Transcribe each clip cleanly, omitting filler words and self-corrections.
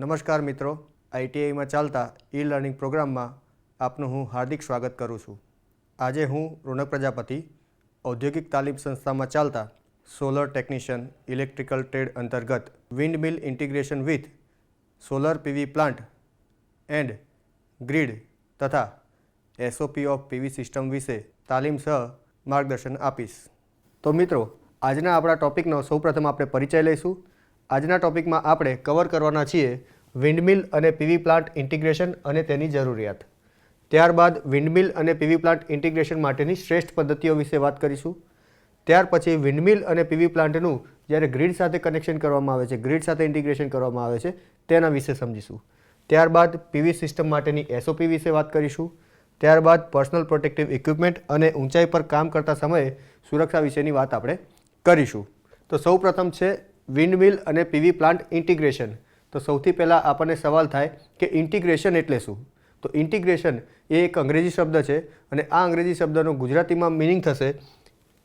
નમસ્કાર મિત્રો, આઈટીઆઈમાં ચાલતા ઈ લર્નિંગ પ્રોગ્રામમાં આપનું હું હાર્દિક સ્વાગત કરું છું। આજે હું રોનક પ્રજાપતિ ઔદ્યોગિક તાલીમ સંસ્થામાં ચાલતા સોલર ટેકનિશિયન ઇલેક્ટ્રિકલ ટ્રેડ અંતર્ગત windmill integration with solar PV plant and grid તથા એસઓપી ઓફ પીવી સિસ્ટમ વિશે તાલીમ સહ માર્ગદર્શન આપીશ। તો મિત્રો, આજના આપણા ટોપિકનો સૌપ્રથમ આપણે પરિચય લઈશું। આજના ટોપિકમાં આપણે કવર કરવાના છીએ વિન્ડમિલ અને પીવી પ્લાન્ટ ઇન્ટિગ્રેશન અને તેની જરૂરિયાત। ત્યારબાદ વિન્ડમિલ અને પીવી પ્લાન્ટ ઇન્ટિગ્રેશન માટેની શ્રેષ્ઠ પદ્ધતિઓ વિશે વાત કરીશું। ત્યાર પછી વિન્ડમિલ અને પીવી પ્લાન્ટનું જ્યારે ગ્રીડ સાથે કનેક્શન કરવામાં આવે છે, ગ્રીડ સાથે ઇન્ટિગ્રેશન કરવામાં આવે છે, તેના વિશે સમજીશું। ત્યારબાદ પીવી સિસ્ટમ માટેની એસઓપી વિશે વાત કરીશું। ત્યારબાદ પર્સનલ પ્રોટેક્ટિવ ઇક્વિપમેન્ટ અને ઊંચાઈ પર કામ કરતા સમયે સુરક્ષા વિશેની વાત આપણે કરીશું। તો સૌપ્રથમ છે વિન્ડમિલ અને પીવી પ્લાન્ટ ઇન્ટિગ્રેશન। તો સૌથી પહેલાં આપણને સવાલ થાય કે ઇન્ટિગ્રેશન એટલે શું? તો ઇન્ટિગ્રેશન એ એક અંગ્રેજી શબ્દ છે અને આ અંગ્રેજી શબ્દનો ગુજરાતીમાં મિનિંગ થશે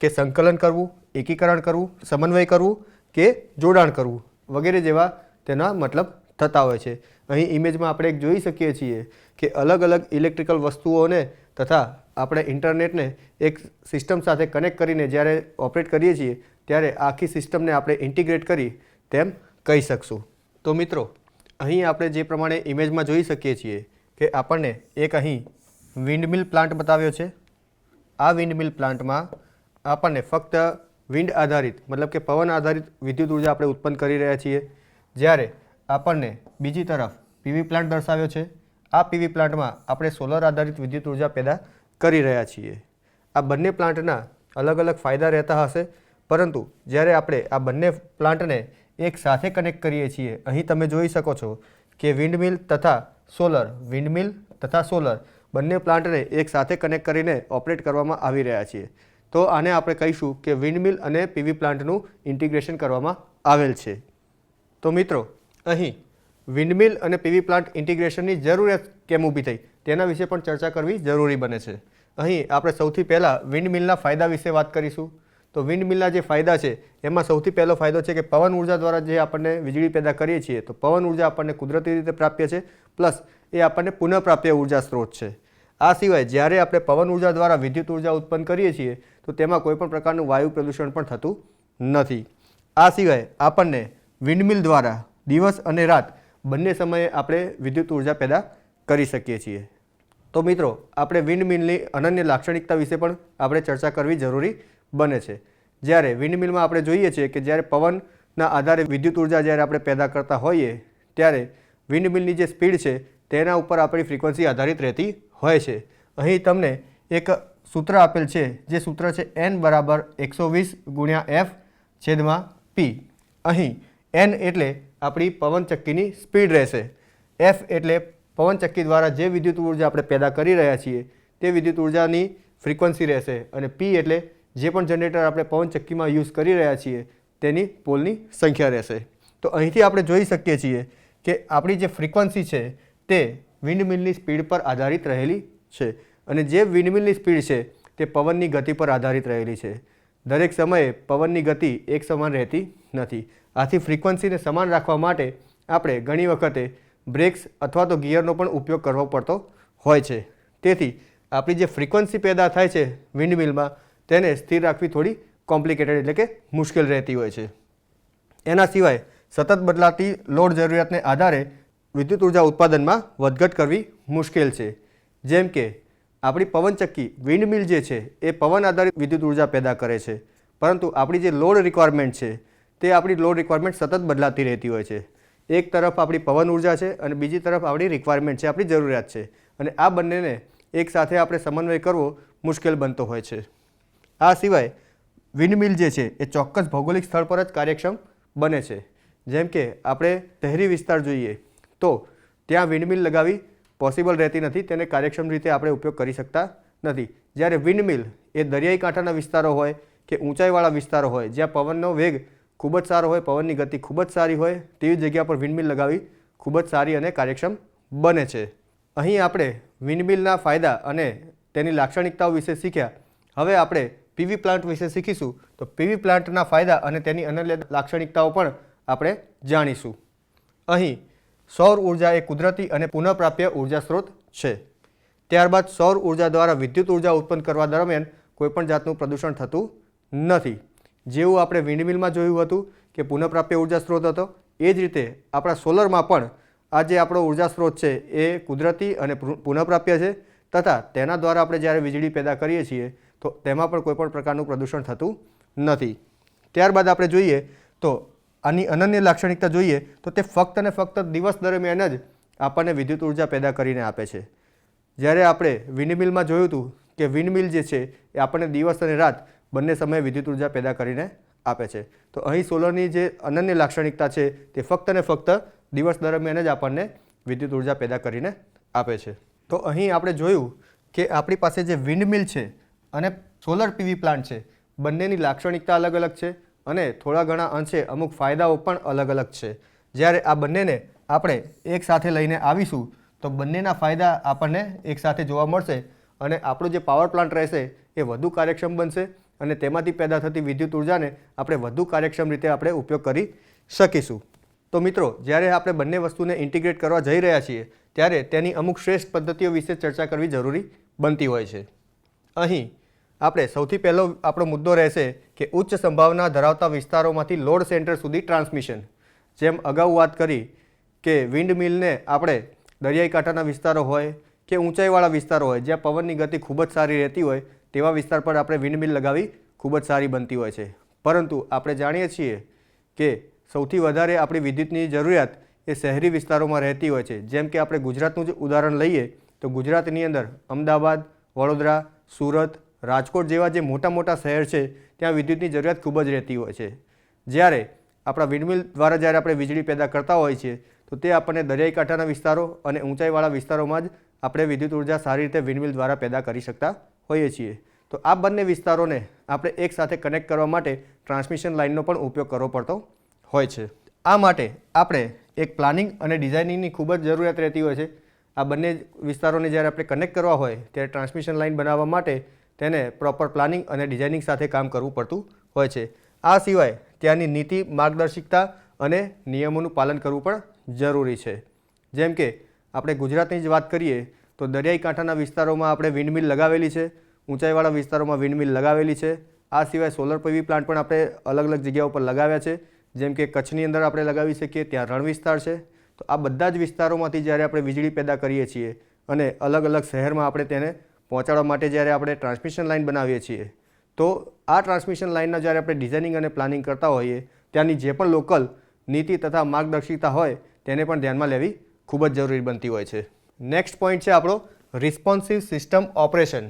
કે સંકલન કરવું, એકીકરણ કરવું, સમન્વય કરવું કે જોડાણ કરવું વગેરે જેવા તેના મતલબ થતા હોય છે। અહીં ઇમેજમાં આપણે એક જોઈ શકીએ છીએ કે અલગ અલગ ઇલેક્ટ્રિકલ વસ્તુઓને તથા આપણે ઇન્ટરનેટને એક સિસ્ટમ સાથે કનેક્ટ કરીને જ્યારે ઓપરેટ કરીએ છીએ ત્યારે આખી સિસ્ટમને આપણે ઇન્ટિગ્રેટ કરી તેમ કહી શકશું। તો મિત્રો, અહીં આપણે જે પ્રમાણે ઇમેજમાં જોઈ શકીએ છીએ કે આપણને એક અહીં વિન્ડમિલ પ્લાન્ટ બતાવ્યો છે। આ વિન્ડમિલ પ્લાન્ટમાં આપણને ફક્ત વિન્ડ આધારિત મતલબ કે પવન આધારિત વિદ્યુત ઉર્જા આપણે ઉત્પન્ન કરી રહ્યા છીએ, જ્યારે આપણને બીજી તરફ પીવી પ્લાન્ટ દર્શાવ્યો છે। આ પીવી પ્લાન્ટમાં આપણે સોલર આધારિત વિદ્યુત ઉર્જા પેદા કરી રહ્યા છીએ। આ બંને પ્લાન્ટના અલગ અલગ ફાયદા રહેતા હશે, પરંતુ જ્યારે આપણે આ બંને પ્લાન્ટને એક સાથે કનેક્ટ કરીએ છીએ, અહીં તમે જોઈ શકો છો કે વિન્ડમિલ તથા સોલર, વિન્ડમિલ તથા સોલર બંને પ્લાન્ટને એક સાથે કનેક્ટ કરીને ઓપરેટ કરવામાં આવી રહ્યા છીએ। તો આને આપણે કહીશું કે વિન્ડમિલ અને પીવી પ્લાન્ટનું ઇન્ટિગ્રેશન કરવામાં આવેલ છે। તો મિત્રો, અહીં વિન્ડમિલ અને પીવી પ્લાન્ટ ઇન્ટિગ્રેશનની જરૂરિયાત કેમ ઊભી થઈ તેના વિશે પણ ચર્ચા કરવી જરૂરી બને છે। અહીં આપણે સૌથી પહેલાં વિન્ડમિલના ફાયદા વિશે વાત કરીશું। તો વિન્ડમિલના જે ફાયદા છે એમાં સૌથી પહેલો ફાયદો છે કે પવન ઉર્જા દ્વારા જે આપણને વીજળી પેદા કરીએ છીએ તો પવન ઉર્જા આપણને કુદરતી રીતે પ્રાપ્ય છે, પ્લસ એ આપણને પુનઃપ્રાપ્ય ઉર્જા સ્ત્રોત છે। આ સિવાય જ્યારે આપણે પવન ઉર્જા દ્વારા વિદ્યુત ઉર્જા ઉત્પન્ન કરીએ છીએ તો તેમાં કોઈપણ પ્રકારનું વાયુ પ્રદૂષણ પણ થતું નથી। આ સિવાય આપણને વિન્ડમિલ દ્વારા દિવસ અને રાત બંને સમયે આપણે વિદ્યુત ઉર્જા પેદા કરી શકીએ છીએ। તો મિત્રો, આપણે વિન્ડમિલની અનન્ય લાક્ષણિકતા વિશે પણ આપણે ચર્ચા કરવી જરૂરી બને છે। જ્યારે વિન્ડમિલમાં આપણે જોઈએ છીએ કે જ્યારે પવનના આધારે વિદ્યુત ઉર્જા જ્યારે આપણે પેદા કરતા હોઈએ ત્યારે વિન્ડમિલની જે સ્પીડ છે તેના ઉપર આપણી ફ્રીક્વન્સી આધારિત રહેતી હોય છે। અહીં તમને એક સૂત્ર આપેલ છે, જે સૂત્ર છે n બરાબર 120 × f/p। અહીં n એટલે આપણી પવનચક્કીની સ્પીડ રહેશે, f એટલે પવનચક્કી દ્વારા જે વિદ્યુત ઉર્જા આપણે પેદા કરી રહ્યા છીએ તે વિદ્યુત ઉર્જાની ફ્રીક્વન્સી રહેશે, અને p એટલે જે પણ જનરેટર આપણે પવનચક્કીમાં યુઝ કરી રહ્યા છીએ તેની પોલની સંખ્યા રહેશે। તો અહીંથી આપણે જોઈ શકીએ છીએ કે આપણી જે ફ્રીક્વન્સી છે તે વિન્ડમિલની સ્પીડ પર આધારિત રહેલી છે, અને જે વિન્ડમિલની સ્પીડ છે તે પવનની ગતિ પર આધારિત રહેલી છે। દરેક સમયે પવનની ગતિ એક સમાન રહેતી નથી। આથી ફ્રીક્વન્સીને સમાન રાખવા માટે આપણે ઘણી વખતે બ્રેક્સ અથવા તો ગિયરનો પણ ઉપયોગ કરવો પડતો હોય છે। તેથી આપણી જે ફ્રીક્વન્સી પેદા થાય છે વિન્ડમિલમાં તેને સ્થિર રાખવી થોડી કોમ્પ્લિકેટેડ એટલે કે મુશ્કેલ રહેતી હોય છે। એના સિવાય સતત બદલાતી લોડ જરૂરિયાતને આધારે વિદ્યુત ઉર્જા ઉત્પાદનમાં વધઘટ કરવી મુશ્કેલ છે। જેમ કે આપણી પવનચક્કી વિન્ડમિલ જે છે એ પવન આધારિત વિદ્યુત ઉર્જા પેદા કરે છે, પરંતુ આપણી જે લોડ રિક્વાયરમેન્ટ છે તે આપણી લોડ રિક્વાયરમેન્ટ સતત બદલાતી રહેતી હોય છે। એક તરફ આપણી પવન ઉર્જા છે અને બીજી તરફ આપણી રિક્વાયરમેન્ટ છે, આપણી જરૂરિયાત છે, અને આ બંનેને એક સાથે આપણે સમન્વય કરવો મુશ્કેલ બનતો હોય છે। આ સિવાય વિન્ડમિલ જે છે એ ચોક્કસ ભૌગોલિક સ્થળ પર જ કાર્યક્ષમ બને છે। જેમ કે આપણે શહેરી વિસ્તાર જોઈએ તો ત્યાં વિન્ડમિલ લગાવી પોસિબલ રહેતી નથી, તેને કાર્યક્ષમ રીતે આપણે ઉપયોગ કરી શકતા નથી। જ્યારે વિન્ડમિલ એ દરિયાઈ કાંઠાના વિસ્તારો હોય કે ઊંચાઈવાળા વિસ્તારો હોય જ્યાં પવનનો વેગ ખૂબ જ સારો હોય, પવનની ગતિ ખૂબ જ સારી હોય તેવી જગ્યા પર વિન્ડમિલ લગાવી ખૂબ જ સારી અને કાર્યક્ષમ બને છે। અહીં આપણે વિન્ડમિલના ફાયદા અને તેની લાક્ષણિકતાઓ વિશે શીખ્યા। હવે આપણે પીવી પ્લાન્ટ વિશે શીખીશું। તો પીવી પ્લાન્ટના ફાયદા અને તેની અનન્ય લાક્ષણિકતાઓ પણ આપણે જાણીશું। અહીં સૌર ઉર્જા એ કુદરતી અને પુનઃપ્રાપ્ય ઉર્જા સ્ત્રોત છે. ત્યારબાદ સૌર ઉર્જા દ્વારા વિદ્યુત ઉર્જા ઉત્પન્ન કરવા દરમિયાન કોઈપણ જાતનું પ્રદૂષણ થતું નથી. જેવું આપણે વિન્ડમિલમાં જોયું હતું કે પુનઃપ્રાપ્ય ઉર્જા સ્ત્રોત હતો, એ જ રીતે આપણા સોલરમાં પણ આ જે આપણો ઉર્જા સ્ત્રોત છે એ કુદરતી અને પુનઃપ્રાપ્ય છે તથા તેના દ્વારા આપણે જ્યારે વીજળી પેદા કરીએ છીએ તો તેમાં પણ કોઈપણ પ્રકારનું પ્રદૂષણ થતું નથી. ત્યારબાદ આપણે જોઈએ તો આની અનન્ય લાક્ષણિકતા જોઈએ તો તે ફક્ત અને ફક્ત દિવસ દરમિયાન જ આપણને વિદ્યુત ઉર્જા પેદા કરીને આપે છે. જ્યારે આપણે વિન્ડમિલમાં જોયું હતું કે વિન્ડમિલ જે છે એ આપણને દિવસ અને રાત બંને સમયે વિદ્યુત ઉર્જા પેદા કરીને આપે છે. તો અહીં સોલરની જે અનન્ય લાક્ષણિકતા છે તે ફક્ત અને ફક્ત દિવસ દરમિયાન જ આપણને વિદ્યુત ઉર્જા પેદા કરીને આપે છે. તો અહીં આપણે જોયું કે આપણી પાસે જે વિન્ડમિલ છે અને સોલર પીવી પ્લાન્ટ છે બંનેની લાક્ષણિકતા અલગ અલગ છે અને થોડા ઘણા અંશે અમુક ફાયદાઓ પણ અલગ અલગ છે. જ્યારે આ બંનેને આપણે એક સાથે લઈને આવીશું તો બંનેના ફાયદા આપણને એકસાથે જોવા મળશે અને આપણો જે પાવર પ્લાન્ટ રહેશે એ વધુ કાર્યક્ષમ બનશે અને તેમાંથી પેદા થતી વિદ્યુત ઉર્જાને આપણે વધુ કાર્યક્ષમ રીતે આપણે ઉપયોગ કરી શકીશું. તો મિત્રો, જ્યારે આપણે બંને વસ્તુને ઇન્ટિગ્રેટ કરવા જઈ રહ્યા છીએ ત્યારે તેની અમુક શ્રેષ્ઠ પદ્ધતિઓ વિશે ચર્ચા કરવી જરૂરી બનતી હોય છે. અહીં આપણે સૌથી પહેલો આપણો મુદ્દો રહેશે કે ઉચ્ચ સંભાવના ધરાવતા વિસ્તારોમાંથી લોડ સેન્ટર સુધી ટ્રાન્સમિશન. જેમ અગાઉ વાત કરી કે વિન્ડમિલને આપણે દરિયાઈ કાંઠાના વિસ્તારો હોય કે ઊંચાઈવાળા વિસ્તારો હોય જ્યાં પવનની ગતિ ખૂબ જ સારી રહેતી હોય તેવા વિસ્તાર પર આપણે વિન્ડમિલ લગાવી ખૂબ જ સારી બનતી હોય છે. પરંતુ આપણે જાણીએ છીએ કે સૌથી વધારે આપણી વિદ્યુતની જરૂરિયાત એ શહેરી વિસ્તારોમાં રહેતી હોય છે. જેમ કે આપણે ગુજરાતનું જ ઉદાહરણ લઈએ તો ગુજરાતની અંદર અમદાવાદ, વડોદરા, સુરત, રાજકોટ જેવા જે મોટા મોટા શહેર છે ત્યાં વિદ્યુતની જરૂરિયાત ખૂબ જ રહેતી હોય છે. જ્યારે આપણા વિન્ડમિલ દ્વારા જ્યારે આપણે વીજળી પેદા કરતા હોઈએ છીએ તો તે આપણને દરિયાઈ કાંઠાના વિસ્તારો અને ઊંચાઈવાળા વિસ્તારોમાં જ આપણે વિદ્યુત ઉર્જા સારી રીતે વિન્ડમિલ દ્વારા પેદા કરી શકતા હોઈએ છીએ. તો આ બંને વિસ્તારોને આપણે એકસાથે કનેક્ટ કરવા માટે ટ્રાન્સમિશન લાઇનનો પણ ઉપયોગ કરવો પડતો હોય છે. આ માટે આપણે એક પ્લાનિંગ અને ડિઝાઇનિંગની ખૂબ જ જરૂરિયાત રહેતી હોય છે. આ બંને વિસ્તારોને જ્યારે આપણે કનેક્ટ કરવા હોય ત્યારે ટ્રાન્સમિશન લાઇન બનાવવા માટે તેને પ્રોપર પ્લાનિંગ અને ડિઝાઇનિંગ સાથે કામ કરવું પડતું હોય છે. આ સિવાય ત્યાંની નીતિ, માર્ગદર્શિકતા અને નિયમોનું પાલન કરવું પણ જરૂરી છે. જેમ કે આપણે ગુજરાતની જ વાત કરીએ તો દરિયાઈ કાંઠાના વિસ્તારોમાં આપણે વિન્ડમિલ લગાવેલી છે, ઊંચાઈવાળા વિસ્તારોમાં વિન્ડમિલ લગાવેલી છે. આ સિવાય સોલર પીવી પ્લાન્ટ પણ આપણે અલગ અલગ જગ્યાઓ પર લગાવ્યા છે. જેમ કે કચ્છની અંદર આપણે લગાવી શકીએ, ત્યાં રણ વિસ્તાર છે. તો આ બધા જ વિસ્તારોમાંથી જ્યારે આપણે વીજળી પેદા કરીએ છીએ અને અલગ અલગ શહેરમાં આપણે તેને પહોંચાડવા માટે જ્યારે આપણે ટ્રાન્સમિશન લાઇન બનાવીએ છીએ તો આ ટ્રાન્સમિશન લાઇનના જ્યારે આપણે ડિઝાઇનિંગ અને પ્લાનિંગ કરતા હોઈએ ત્યાંની જે પણ લોકલ નીતિ તથા માર્ગદર્શિકતા હોય તેને પણ ધ્યાનમાં લેવી ખૂબ જ જરૂરી બનતી હોય છે. નેક્સ્ટ પોઈન્ટ છે આપણો responsive system operation.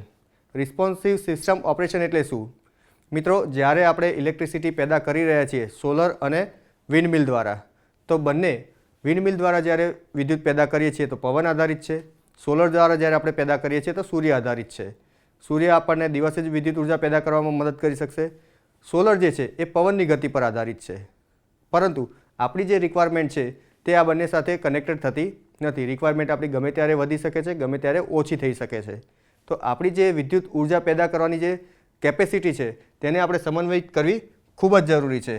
Responsive system operation એટલે શું? મિત્રો, જ્યારે આપણે ઇલેક્ટ્રિસિટી પેદા કરી રહ્યા છીએ સોલર અને વિન્ડમિલ દ્વારા તો બંને વિન્ડમિલ દ્વારા જ્યારે વિદ્યુત પેદા કરીએ છીએ તો પવન આધારિત છે, સોલર દ્વારા જ્યારે આપણે પેદા કરીએ છીએ તો સૂર્ય આધારિત છે. સૂર્ય આપણને દિવસે જ વિદ્યુત ઉર્જા પેદા કરવામાં મદદ કરી શકશે. સોલર જે છે એ પવનની ગતિ પર આધારિત છે. પરંતુ આપણી જે રિક્વાયરમેન્ટ છે તે આ બંને સાથે કનેક્ટેડ થતી નથી. રિક્વાયરમેન્ટ આપણી ગમે ત્યારે વધી શકે છે, ગમે ત્યારે ઓછી થઈ શકે છે. તો આપણી જે વિદ્યુત ઉર્જા પેદા કરવાની જે કેપેસિટી છે તેને આપણે સમન્વયિત કરવી ખૂબ જ જરૂરી છે.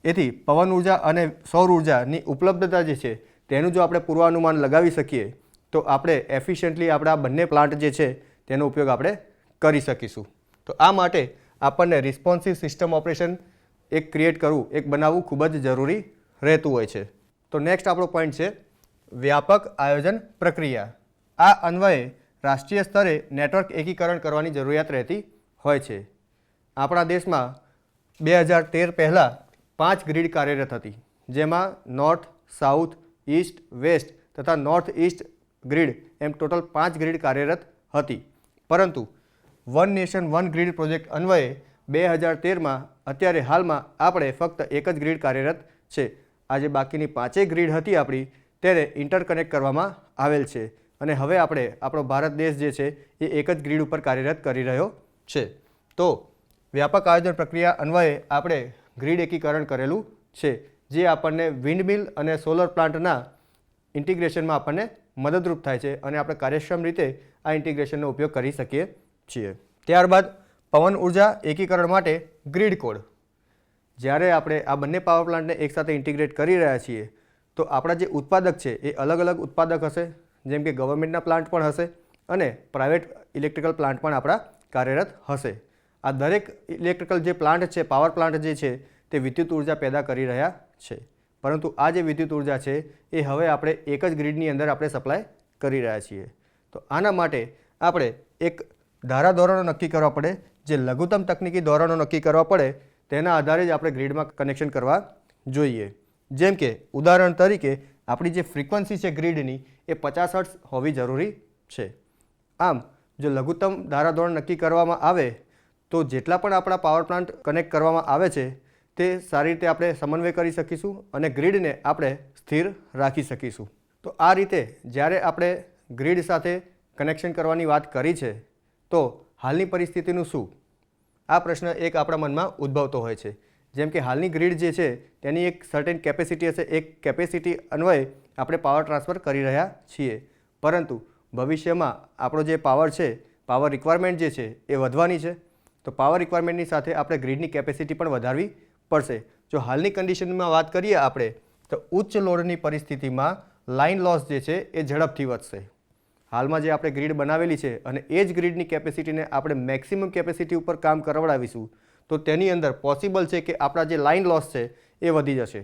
એથી પવન ઉર્જા અને સૌર ઉર્જાની ઉપલબ્ધતા જે છે તેનું જો આપણે પૂર્વાનુમાન લગાવી શકીએ તો આપણે એફિશિયન્ટલી આપણા બંને પ્લાન્ટ જે છે તેનો ઉપયોગ આપણે કરી શકીશું. તો આ માટે આપણને રિસ્પોન્સિવ સિસ્ટમ ઓપરેશન એક ક્રિએટ કરવું, એક બનાવવું ખૂબ જ જરૂરી રહેતું હોય છે. તો નેક્સ્ટ આપણો પોઈન્ટ છે વ્યાપક આયોજન પ્રક્રિયા. આ અન્વયે રાષ્ટ્રીય સ્તરે નેટવર્ક એકીકરણ કરવાની જરૂરિયાત રહેતી હોય છે. આપણા દેશમાં 2013 પહેલાં 5 ગ્રીડ કાર્યરત હતી, જેમાં નોર્થ, સાઉથ, ઈસ્ટ, વેસ્ટ તથા નોર્થ ઈસ્ટ ગ્રીડ એમ ટોટલ 5 ગ્રીડ કાર્યરત હતી. પરંતુ one nation one grid project અન્વયે 2013માં અત્યારે હાલમાં આપણે ફક્ત એક જ ગ્રીડ કાર્યરત છે. આજે બાકીની 5 ગ્રીડ હતી આપણી તેને ઇન્ટરકનેક્ટ કરવામાં આવેલ છે અને હવે આપણે આપણો ભારત દેશ જે છે એ એક જ ગ્રીડ ઉપર કાર્યરત કરી રહ્યો છે. તો વ્યાપક આયોજન પ્રક્રિયા અન્વયે આપણે ગ્રીડ એકીકરણ કરેલું છે, જે આપણને વિન્ડમિલ અને સોલર પ્લાન્ટના ઇન્ટિગ્રેશનમાં આપણને મદદરૂપ થાય છે અને આપણે કાર્યક્ષમ રીતે આ ઇન્ટિગ્રેશનનો ઉપયોગ કરી શકીએ છીએ. ત્યારબાદ પવન ઉર્જા એકીકરણ માટે ગ્રીડ કોડ. જ્યારે આપણે આ બંને પાવર પ્લાન્ટને એકસાથે ઇન્ટિગ્રેટ કરી રહ્યા છીએ તો આપણા જે ઉત્પાદક છે એ અલગ અલગ ઉત્પાદક હશે, જેમ કે ગવર્મેન્ટના પ્લાન્ટ પણ હશે અને પ્રાઇવેટ ઇલેક્ટ્રિકલ પ્લાન્ટ પણ આપણા કાર્યરત હશે. આ દરેક ઇલેક્ટ્રિકલ જે પ્લાન્ટ છે, પાવર પ્લાન્ટ જે છે તે વિદ્યુત ઉર્જા પેદા કરી રહ્યા છે. પરંતુ આ જે વિદ્યુત ઉર્જા છે એ હવે આપણે એક જ ગ્રીડની અંદર આપણે સપ્લાય કરી રહ્યા છીએ. તો આના માટે આપણે એક ધારાધોરણો નક્કી કરવા પડે, જે લઘુત્તમ તકનીકી ધોરણો નક્કી કરવા પડે તેના આધારે જ આપણે ગ્રીડમાં કનેક્શન કરવા જોઈએ. જેમ કે ઉદાહરણ તરીકે આપણી જે ફ્રીક્વન્સી છે ગ્રીડની એ 50 હર્ટ્ઝ હોવી જરૂરી છે. આમ જો લઘુત્તમ ધારાધોરણ નક્કી કરવામાં આવે તો જેટલા પણ આપણા પાવર પ્લાન્ટ કનેક્ટ કરવામાં આવે છે તે સારી રીતે આપણે સમન્વય કરી શકીશું અને ગ્રીડને આપણે સ્થિર રાખી શકીશું. તો આ રીતે જ્યારે આપણે ગ્રીડ સાથે કનેક્શન કરવાની વાત કરી છે તો હાલની પરિસ્થિતિનું શું? આ પ્રશ્ન એક આપણા મનમાં ઉદ્ભવતો હોય છે. જેમ કે હાલની ગ્રીડ જે છે તેની એક સર્ટેન કેપેસિટી હશે, એક કેપેસિટી અન્વયે આપણે પાવર ટ્રાન્સફર કરી રહ્યા છીએ. પરંતુ ભવિષ્યમાં આપણો જે પાવર છે, પાવર રિક્વાયરમેન્ટ જે છે એ વધવાની છે. તો પાવર રિક્વાયરમેન્ટની સાથે આપણે ગ્રીડની કેપેસિટી પણ વધારવી પડશે. જો હાલની કન્ડિશનમાં વાત કરીએ આપણે તો ઉચ્ચ લોડની પરિસ્થિતિમાં લાઇન લોસ જે છે એ ઝડપથી વધશે. હાલમાં જે આપણે ગ્રીડ બનાવેલી છે અને એ જ ગ્રીડની કેપેસિટીને આપણે મેક્સિમમ કેપેસિટી ઉપર કામ કરાવડાવીશું તો તેની અંદર પોસિબલ છે કે આપણા જે લાઇન લોસ છે એ વધી જશે.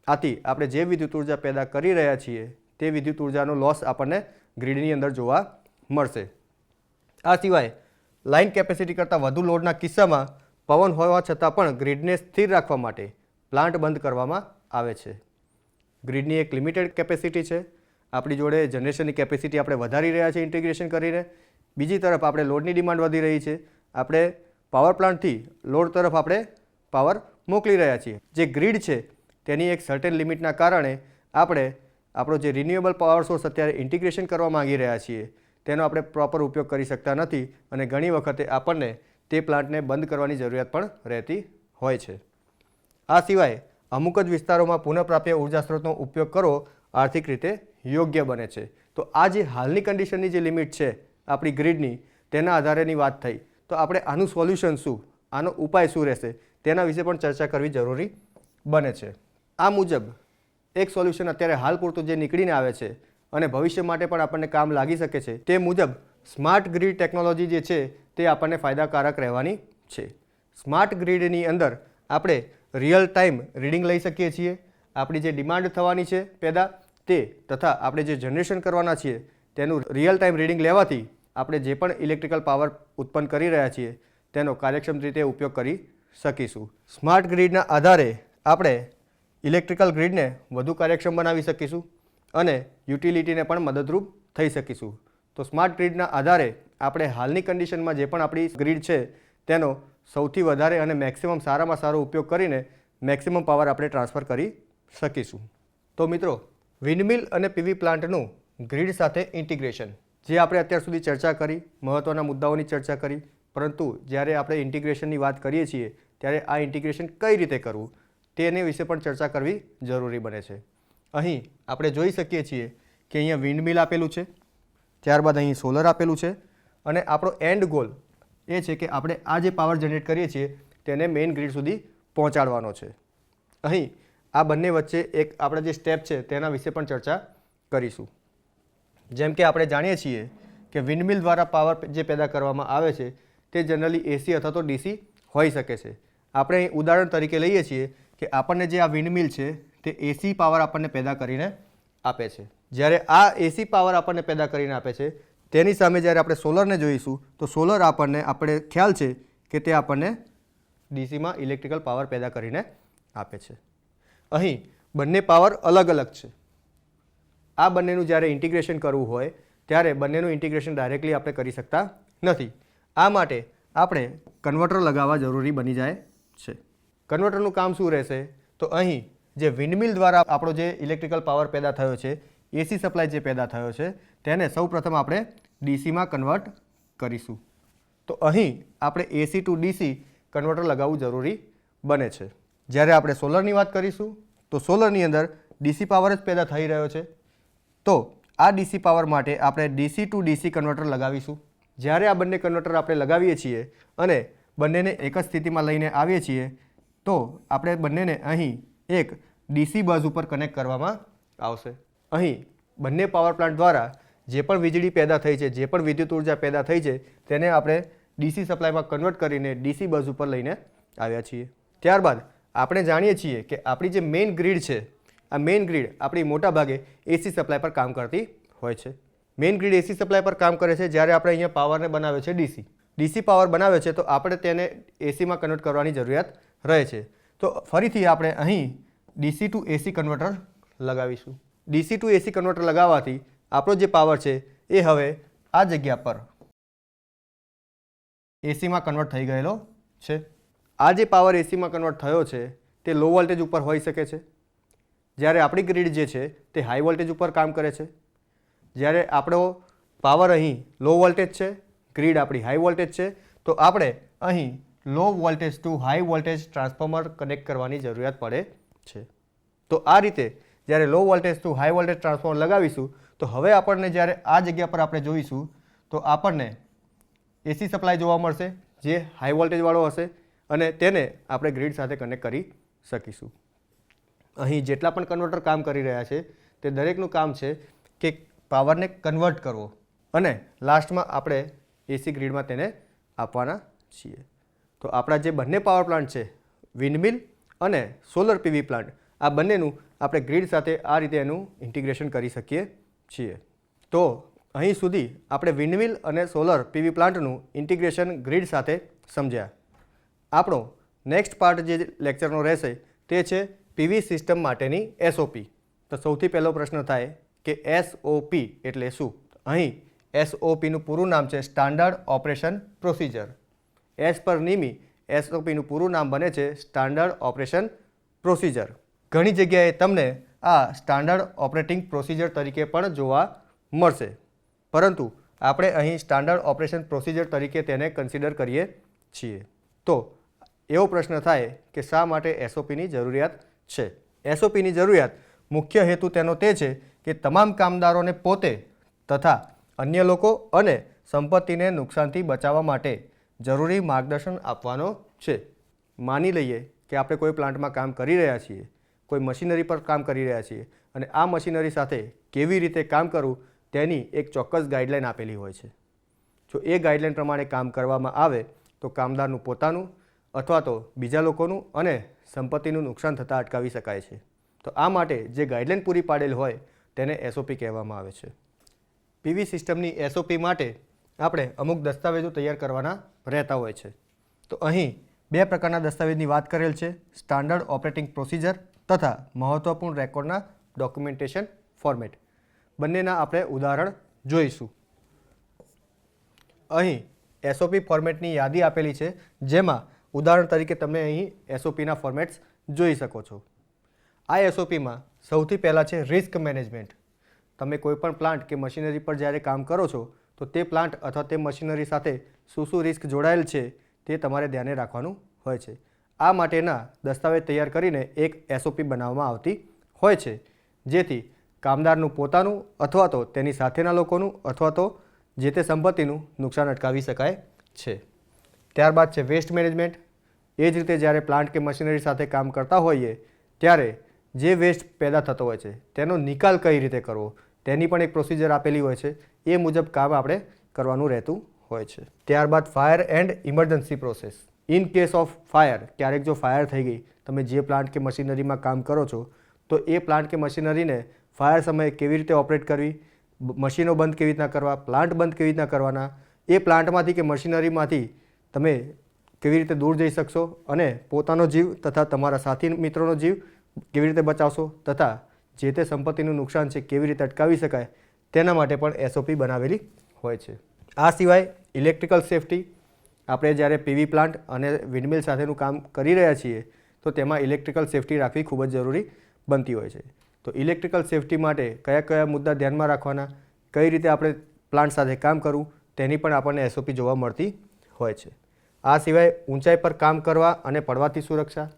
આથી આપણે જે વિદ્યુત ઉર્જા પેદા કરી રહ્યા છીએ તે વિદ્યુત ઉર્જાનો લોસ આપણને ગ્રીડની અંદર જોવા મળશે. આ સિવાય લાઇન કેપેસિટી કરતાં વધુ લોડના કિસ્સામાં પવન હોવા છતાં પણ ગ્રીડને સ્થિર રાખવા માટે પ્લાન્ટ બંધ કરવામાં આવે છે. ગ્રીડની એક લિમિટેડ કેપેસિટી છે. આપણી જોડે જનરેશનની કેપેસિટી આપણે વધારી રહ્યા છીએ ઇન્ટિગ્રેશન કરીને. બીજી તરફ આપણે લોડની ડિમાન્ડ વધી રહી છે. આપણે પાવર પ્લાન્ટથી લોડ તરફ આપણે પાવર મોકલી રહ્યા છીએ. જે ગ્રીડ છે તેની એક સર્ટેન લિમિટના કારણે આપણે આપણો જે રિન્યુએબલ પાવર સોર્સ અત્યારે ઇન્ટિગ્રેશન કરવા માંગી રહ્યા છીએ તેનો આપણે પ્રોપર ઉપયોગ કરી શકતા નથી અને ઘણી વખતે આપણને તે પ્લાન્ટને બંધ કરવાની જરૂરિયાત પણ રહેતી હોય છે. આ સિવાય અમુક જ વિસ્તારોમાં પુનઃપ્રાપ્ય ઉર્જા સ્ત્રોતનો ઉપયોગ કરવો આર્થિક રીતે યોગ્ય બને છે. તો આ જે હાલની કન્ડિશનની જે લિમિટ છે આપણી ગ્રીડની તેના આધારેની વાત થઈ. તો આપણે આનું સોલ્યુશન શું, આનો ઉપાય શું રહેશે તેના વિશે પણ ચર્ચા કરવી જરૂરી બને છે. આ મુજબ એક સોલ્યુશન અત્યારે હાલ પૂરતું જે નીકળીને આવે છે અને ભવિષ્ય માટે પણ આપણને કામ લાગી શકે છે તે મુજબ સ્માર્ટ ગ્રીડ ટેકનોલોજી જે છે તે આપણને ફાયદાકારક રહેવાની છે. સ્માર્ટ ગ્રીડની અંદર આપણે રિયલ ટાઈમ રીડિંગ લઈ શકીએ છીએ. આપણી જે ડિમાન્ડ થવાની છે પેદા તે તથા આપણે જે જનરેશન કરવાના છીએ તેનું રિયલ ટાઈમ રીડિંગ લેવાથી આપણે જે પણ ઇલેક્ટ્રિકલ પાવર ઉત્પન્ન કરી રહ્યા છીએ તેનો કાર્યક્ષમ રીતે ઉપયોગ કરી શકીશું. સ્માર્ટ ગ્રીડના આધારે આપણે ઇલેક્ટ્રિકલ ગ્રીડને વધુ કાર્યક્ષમ બનાવી શકીશું અને યુટિલિટીને પણ મદદરૂપ થઈ શકીશું. તો સ્માર્ટ ગ્રીડના આધારે આપણે હાલની કન્ડિશનમાં જે પણ આપણી ગ્રીડ છે તેનો સૌથી વધારે અને મેક્સિમમ સારામાં સારો ઉપયોગ કરીને મેક્સિમમ પાવર આપણે ટ્રાન્સફર કરી શકીશું. તો મિત્રો, વિન્ડમિલ અને પીવી પ્લાન્ટનું ગ્રીડ સાથે ઇન્ટિગ્રેશન જે આપણે અત્યાર સુધી ચર્ચા કરી, મહત્ત્વના મુદ્દાઓની ચર્ચા કરી, પરંતુ જ્યારે આપણે ઇન્ટિગ્રેશનની વાત કરીએ છીએ ત્યારે આ ઇન્ટિગ્રેશન કઈ રીતે કરવું તેની વિશે પણ ચર્ચા કરવી જરૂરી બને છે. અહીં આપણે જોઈ શકીએ છીએ કે અહીંયા વિન્ડમિલ આપેલું છે, ત્યારબાદ અહીં સોલર આપેલું છે અને આપણો એન્ડ ગોલ એ છે કે આપણે આ જે પાવર જનરેટ કરીએ છીએ તેને મેઇન ગ્રીડ સુધી પહોંચાડવાનો છે. અહીં આ બંને વચ્ચે એક આપણે જે સ્ટેપ છે તેના વિશે પણ ચર્ચા કરીશું. જેમ કે આપણે જાણીએ છીએ કે વિન્ડમિલ દ્વારા પાવર જે પેદા કરવામાં આવે છે તે જનરલી એસી અથવા તો ડીસી હોઈ શકે છે. આપણે અહીં ઉદાહરણ તરીકે લઈએ છીએ કે આપણને જે આ વિન્ડમિલ છે તે એસી પાવર આપણને પેદા કરીને આપે છે. જ્યારે આ એસી પાવર આપણને પેદા કરીને આપે છે તેની સામે જ્યારે આપણે સોલરને જોઈશું તો સોલર આપણને આપણે ખ્યાલ છે કે તે આપણને ડીસીમાં ઇલેક્ટ્રિકલ પાવર પેદા કરીને આપે છે. અહીં બંને પાવર અલગ અલગ છે. આ બંનેનું જ્યારે ઇન્ટિગ્રેશન કરવું હોય ત્યારે બંનેનું ઇન્ટિગ્રેશન ડાયરેક્ટલી આપણે કરી શકતા નથી. આ માટે આપણે કન્વર્ટર લગાવવા જરૂરી બની જાય છે. કન્વર્ટરનું કામ શું રહેશે? તો અહીં જે વિન્ડમિલ દ્વારા આપણો જે ઇલેક્ટ્રિકલ પાવર પેદા થયો છે, એસી સપ્લાય જે પેદા થયો છે તેને સૌપ્રથમ આપણે ડીસીમાં કન્વર્ટ કરીશું. તો અહીં આપણે એસી ટુ ડીસી કન્વર્ટર લગાવવું જરૂરી બને છે. જ્યારે આપણે સોલરની વાત કરીશું તો સોલરની અંદર ડીસી પાવર જ પેદા થઈ રહ્યો છે. તો આ ડીસી પાવર માટે આપણે ડીસી ટુ ડીસી કન્વર્ટર લગાવીશું. જ્યારે આ બંને કન્વર્ટર આપણે લગાવીએ છીએ અને બંનેને એક જ સ્થિતિમાં લઈને આવીએ છીએ તો આપણે બંનેને અહીં એક ડીસી બસ ઉપર કનેક્ટ કરવામાં આવશે. અહીં બંને પાવર પ્લાન્ટ દ્વારા જે પણ વીજળી પેદા થઈ છે, જે પણ વિદ્યુત ઉર્જા પેદા થઈ છે, તેને આપણે ડીસી સપ્લાયમાં કન્વર્ટ કરીને ડીસી બસ ઉપર લઈને આવ્યા છીએ. ત્યારબાદ આપણે જાણીએ છીએ કે આપણી જે મેઇન ગ્રીડ છે, આ મેઇન ગ્રીડ આપણી મોટાભાગે એસી સપ્લાય પર કામ કરતી હોય છે. મેઇન ગ્રીડ એસી સપ્લાય પર કામ કરે છે. જ્યારે આપણે અહીંયા પાવરને બનાવે છે ડીસી પાવર બનાવે છે, તો આપણે તેને એસીમાં કન્વર્ટ કરવાની જરૂરિયાત રહે છે. તો ફરીથી આપણે અહીં DC two AC converter લગાવીશું. DC two AC converter લગાવવાથી આપણો જે પાવર છે એ હવે આ જગ્યા પર એસીમાં કન્વર્ટ થઈ ગયેલો છે. આ જે પાવર એસીમાં કન્વર્ટ થયો છે તે લો વોલ્ટેજ ઉપર હોઈ શકે છે, જ્યારે આપણી ગ્રીડ જે છે તે હાઈ વોલ્ટેજ ઉપર કામ કરે છે. જ્યારે આપણો પાવર અહીં લો વોલ્ટેજ છે, ગ્રીડ આપણી હાઈ વોલ્ટેજ છે, તો આપણે અહીં low voltage to high voltage transformer connect કરવાની જરૂરિયાત પડે છે. તો આ રીતે જ્યારે low voltage to high voltage transformer લગાવીશું તો હવે આપણને જ્યારે આ જગ્યા પર આપણે જોઈશું તો આપણને એસી સપ્લાય જોવા મળશે જે હાઈ વોલ્ટેજવાળો હશે અને તેને આપણે ગ્રીડ સાથે કનેક્ટ કરી શકીશું. અહીં જેટલા પણ કન્વર્ટર કામ કરી રહ્યા છે તે દરેકનું કામ છે કે પાવરને કન્વર્ટ કરવો અને લાસ્ટમાં આપણે એસી ગ્રીડમાં તેને આપવાના છીએ. તો આપણા જે બંને પાવર પ્લાન્ટ છે, વિન્ડમિલ અને સોલર પીવી પ્લાન્ટ, આ બંનેનું આપણે ગ્રીડ સાથે આ રીતે એનું ઇન્ટિગ્રેશન કરી શકીએ છીએ. તો અહીં સુધી આપણે વિન્ડમિલ અને સોલર પીવી પ્લાન્ટનું ઇન્ટિગ્રેશન ગ્રીડ સાથે સમજ્યા. આપણો નેક્સ્ટ પાર્ટ જે લેક્ચરનો રહેશે તે છે પીવી સિસ્ટમ માટેની એસઓપી. તો સૌથી પહેલો પ્રશ્ન થાય કે એસઓપી એટલે શું? અહીં એસઓપીનું પૂરું નામ છે સ્ટાન્ડર્ડ ઓપરેશન પ્રોસિજર. એસ પર નિમી એસઓપીનું પૂરું નામ બને છે સ્ટાન્ડર્ડ ઓપરેશન પ્રોસિજર. ઘણી જગ્યાએ તમને આ સ્ટાન્ડર્ડ ઓપરેટિંગ પ્રોસિજર તરીકે પણ જોવા મળશે, પરંતુ આપણે અહીં સ્ટાન્ડર્ડ ઓપરેશન પ્રોસિજર તરીકે તેને કન્સિડર કરીએ છીએ. તો એવો પ્રશ્ન થાય કે શા માટે એસઓપીની જરૂરિયાત છે? એસઓપીની જરૂરિયાત મુખ્ય હેતુ તેનો તે છે કે તમામ કામદારોને પોતે તથા અન્ય લોકો અને સંપત્તિને નુકસાનથી બચાવવા માટે જરૂરી માર્ગદર્શન આપવાનો છે. માની લઈએ કે આપણે કોઈ પ્લાન્ટમાં કામ કરી રહ્યા છીએ, કોઈ મશીનરી પર કામ કરી રહ્યા છીએ અને આ મશીનરી સાથે કેવી રીતે કામ કરવું તેની એક ચોક્કસ ગાઈડલાઈન આપેલી હોય છે. જો એ ગાઈડલાઈન પ્રમાણે કામ કરવામાં આવે તો કામદારનું પોતાનું અથવા તો બીજા લોકોનું અને સંપત્તિનું નુકસાન થતાં અટકાવી શકાય છે. તો આ માટે જે ગાઈડલાઈન પૂરી પાડેલ હોય તેને એસઓપી કહેવામાં આવે છે. પીવી સિસ્ટમની એસઓપી માટે આપણે અમુક દસ્તાવેજો તૈયાર કરવાના રહેતા હોય છે. તો અહીં બે પ્રકારના દસ્તાવેજની વાત કરેલ છે, સ્ટાન્ડર્ડ ઓપરેટિંગ પ્રોસિજર તથા મહત્વપૂર્ણ રેકોર્ડના ડોક્યુમેન્ટેશન ફોર્મેટ. બંનેના આપણે ઉદાહરણ જોઈશું. અહીં એસઓપી ફોર્મેટની યાદી આપેલી છે, જેમાં ઉદાહરણ તરીકે તમે અહીં એસઓપીના ફોર્મેટ્સ જોઈ શકો છો. આ એસઓપીમાં સૌથી પહેલાં છે રિસ્ક મેનેજમેન્ટ. તમે કોઈપણ પ્લાન્ટ કે મશીનરી પર જ્યારે કામ કરો છો તો તે પ્લાન્ટ અથવા તે મશીનરી સાથે શું રિસ્ક જોડાયેલ છે તે તમારે ધ્યાને રાખવાનું હોય છે. આ માટેના દસ્તાવેજ તૈયાર કરીને એક એસઓપી બનાવવામાં આવતી હોય છે, જેથી કામદારનું પોતાનું અથવા તો તેની સાથેના લોકોનું અથવા તો જે તે સંપત્તિનું નુકસાન અટકાવી શકાય છે. ત્યારબાદ છે વેસ્ટ મેનેજમેન્ટ. એ જ રીતે જ્યારે પ્લાન્ટ કે મશીનરી સાથે કામ કરતા હોઈએ ત્યારે જે વેસ્ટ પેદા થતો હોય છે તેનો નિકાલ કઈ રીતે કરવો તેની પણ એક પ્રોસિજર આપેલી હોય છે. એ મુજબ કામ આપણે કરવાનું રહેતું હોય છે. ત્યારબાદ fire and emergency process. In case of fire, ક્યારેક જો ફાયર થઈ ગઈ, તમે જે પ્લાન્ટ કે મશીનરીમાં કામ કરો છો તો એ પ્લાન્ટ કે મશીનરીને ફાયર સમયે કેવી રીતે ઓપરેટ કરવી, મશીનો બંધ કેવી રીતના કરવા, પ્લાન્ટ બંધ કેવી રીતના કરવાના, એ પ્લાન્ટમાંથી કે મશીનરીમાંથી તમે કેવી રીતે દૂર જઈ શકશો અને પોતાનો જીવ તથા તમારા સાથી મિત્રોનો જીવ કેવી રીતે બચાવશો તથા જે તે સંપત્તિનું નુકસાન છે કેવી રીતે અટકાવી શકાય તેના માટે પણ એસઓપી બનાવેલી હોય છે. આ સિવાય ઇલેક્ટ્રિકલ સેફટી. આપણે જ્યારે પીવી પ્લાન્ટ અને વિન્ડમિલ સાથેનું કામ કરી રહ્યા છીએ તો તેમાં ઇલેક્ટ્રિકલ સેફટી રાખવી ખૂબ જ જરૂરી બનતી હોય છે. તો ઇલેક્ટ્રિકલ સેફટી માટે કયા કયા મુદ્દા ધ્યાનમાં રાખવાના, કઈ રીતે આપણે પ્લાન્ટ સાથે કામ કરવું તેની પણ આપણને એસઓપી જોવા મળતી હોય છે. આ સિવાય ઊંચાઈ પર કામ કરવા અને પડવાથી સુરક્ષા.